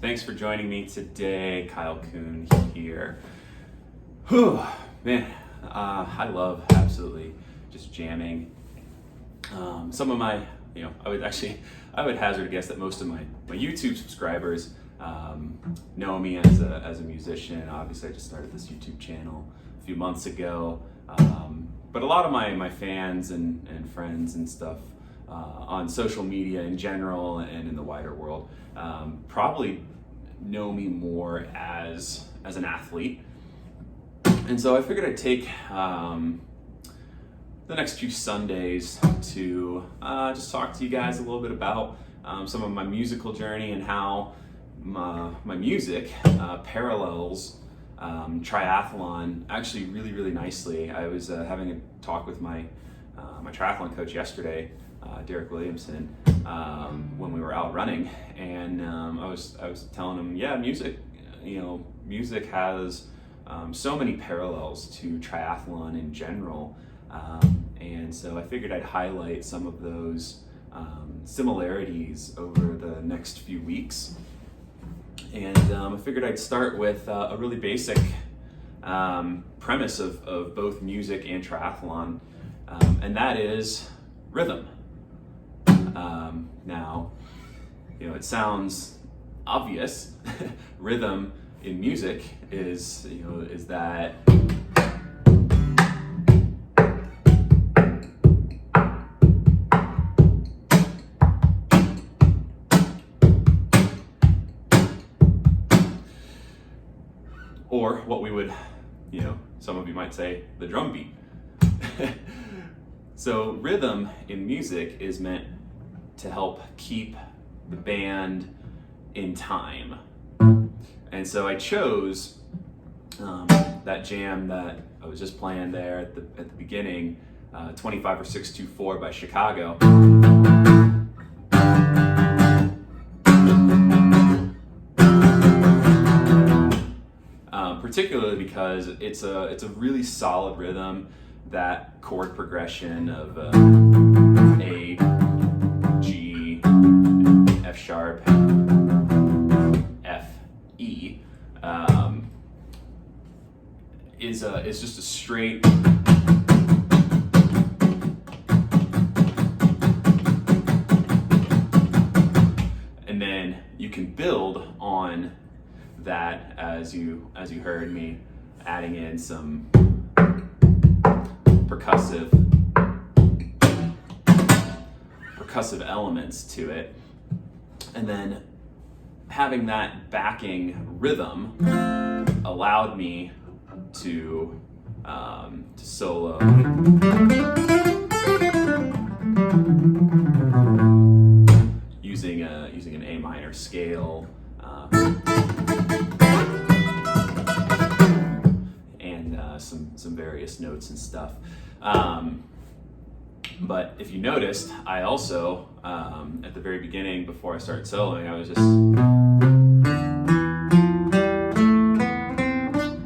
Thanks for joining me today. Kyle Kuhn here. Whew, man, I love absolutely just jamming. Some of my, I would hazard a guess that most of my YouTube subscribers know me as a musician. Obviously, I just started this YouTube channel a few months ago. But a lot of my fans and friends and stuff on social media in general and in the wider world probably know me more as an athlete. And so I figured I'd take the next few Sundays to just talk to you guys a little bit about some of my musical journey and how my music parallels triathlon actually really nicely. I was having a talk with my triathlon coach yesterday, Derek Williamson, when we were out running, and I was telling him, music has so many parallels to triathlon in general, and so I figured I'd highlight some of those similarities over the next few weeks. And I figured I'd start with a really basic premise of both music and triathlon, and that is rhythm. Now, it sounds obvious. Rhythm in music is that or what we would, some of you might say, the drum beat. So rhythm in music is meant to help keep the band in time. And so I chose that jam that I was just playing there at the beginning, 25 or 624 by Chicago. Particularly because it's a really solid rhythm. That chord progression of A, G, F sharp, F, E is just a straight and then you can build on that as you heard me adding in some percussive elements to it, and then having that backing rhythm allowed me to solo using an A minor scale and some various notes and stuff. But if you noticed, I also, at the very beginning, before I started soloing, I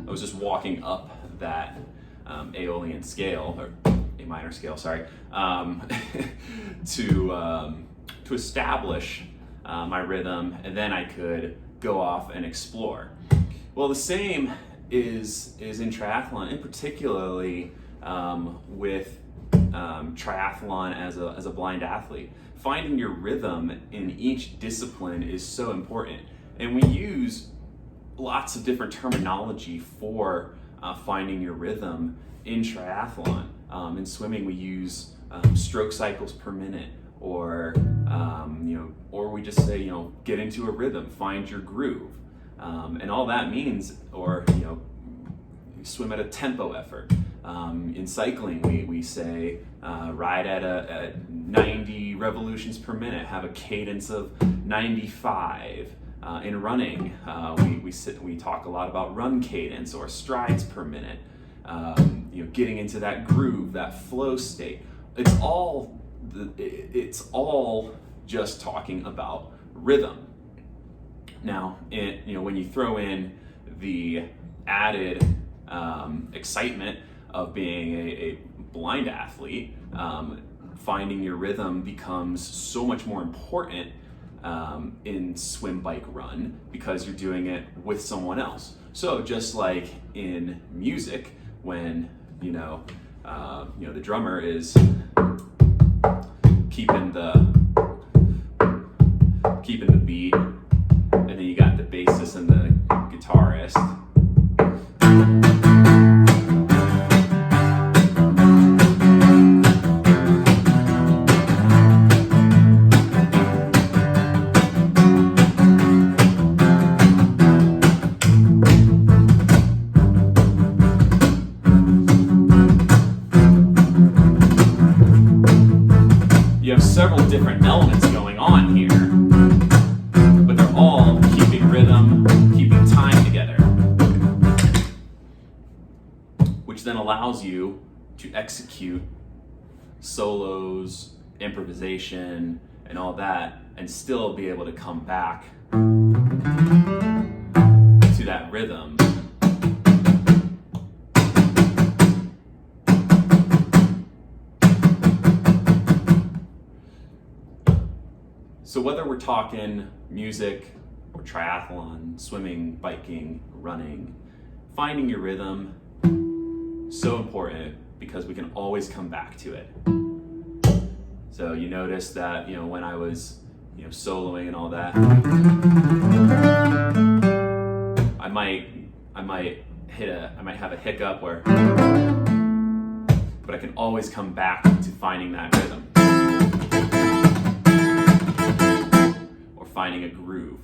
was just walking up that Aeolian scale, or A minor scale, sorry, to establish my rhythm, and then I could go off and explore. Well, the same is in triathlon, and particularly with triathlon as a blind athlete. Finding your rhythm in each discipline is so important, and we use lots of different terminology for finding your rhythm in triathlon. In swimming, we use stroke cycles per minute, or we just say, get into a rhythm, find your groove, and all that means, or swim at a tempo effort. In cycling, we say ride at 90 revolutions per minute, have a cadence of 95. In running, we talk a lot about run cadence or strides per minute. Getting into that groove, that flow state. It's all just talking about rhythm. Now, when you throw in the added excitement of being a blind athlete, finding your rhythm becomes so much more important in swim, bike, run, because you're doing it with someone else. So just like in music, when the drummer is keeping the beat, and then you got the bassist and the guitarist. You have several different elements going on here, but they're all keeping rhythm, keeping time together, which then allows you to execute solos, improvisation, and all that, and still be able to come back to that rhythm. So whether we're talking music or triathlon, swimming, biking, running, finding your rhythm, so important because we can always come back to it. So you notice that, when I was, soloing and all that, I might have a hiccup but I can always come back to finding that rhythm. Finding a groove.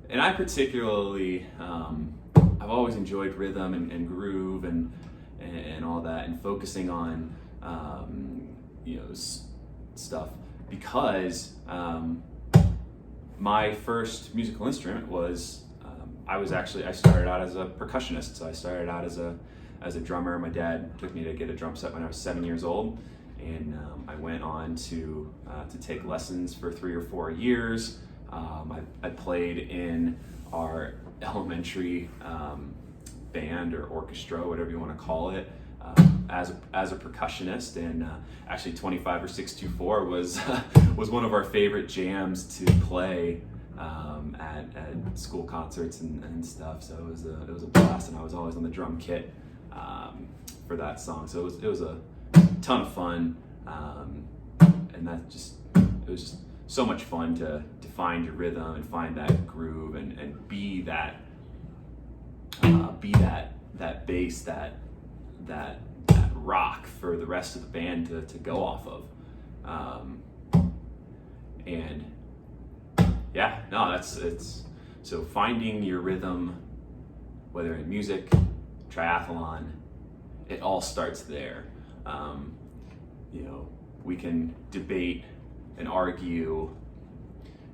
And I particularly, I've always enjoyed rhythm and groove and all that, and focusing on stuff, because my first musical instrument was I started out as a percussionist. So I started out as a drummer. My dad took me to get a drum set when I was 7 years old, and I went on to take lessons for 3 or 4 years. I played in our elementary band or orchestra, whatever you want to call it, as a percussionist, and actually 25 or 624 was one of our favorite jams to play at school concerts and stuff. So it was a blast, and I was always on the drum kit for that song. So it was a ton of fun, and it was just so much fun to find your rhythm and find that groove and be that bass, that rock for the rest of the band to go off of. So finding your rhythm, whether in music, triathlon, it all starts there. We can debate and argue,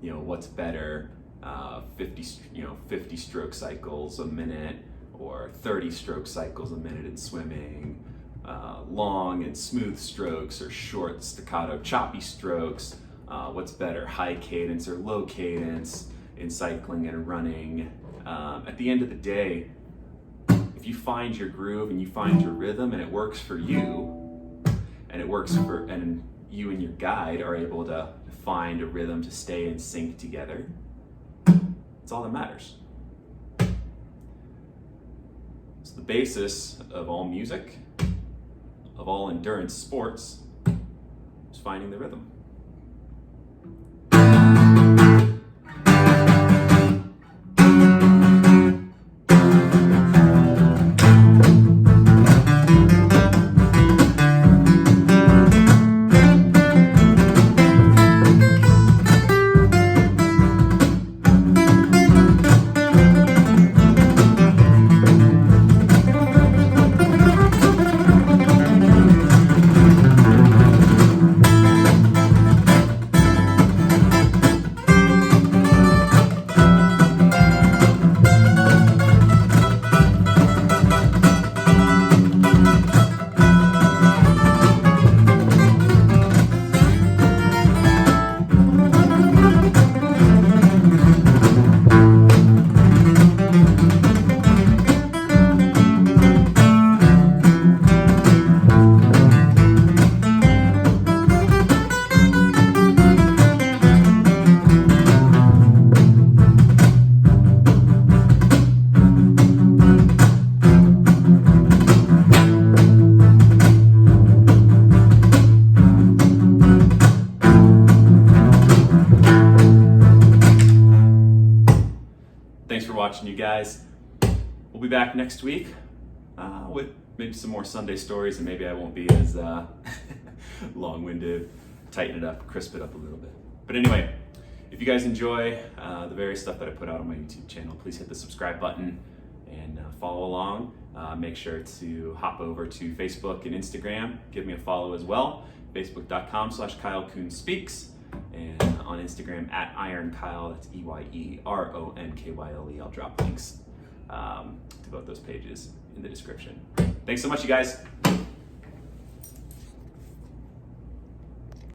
what's better, 50 stroke cycles a minute or 30 stroke cycles a minute in swimming, long and smooth strokes or short staccato choppy strokes. What's better, high cadence or low cadence in cycling and running. At the end of the day, if you find your groove and you find your rhythm and it works for you, and you and your guide are able to find a rhythm to stay in sync together, that's all that matters. It's the basis of all music, of all endurance sports, is finding the rhythm. watching, you guys. We'll be back next week with maybe some more Sunday stories, and maybe I won't be as long-winded. Tighten it up, crisp it up a little bit. But anyway, if you guys enjoy the various stuff that I put out on my YouTube channel, please hit the subscribe button and follow along. Make sure to hop over to Facebook and Instagram. Give me a follow as well. Facebook.com/Kyle Kuhn Speaks, and on Instagram @IronKyle. That's EYERONKYLE. I'll drop links to both those pages in the description. Thanks so much, you guys.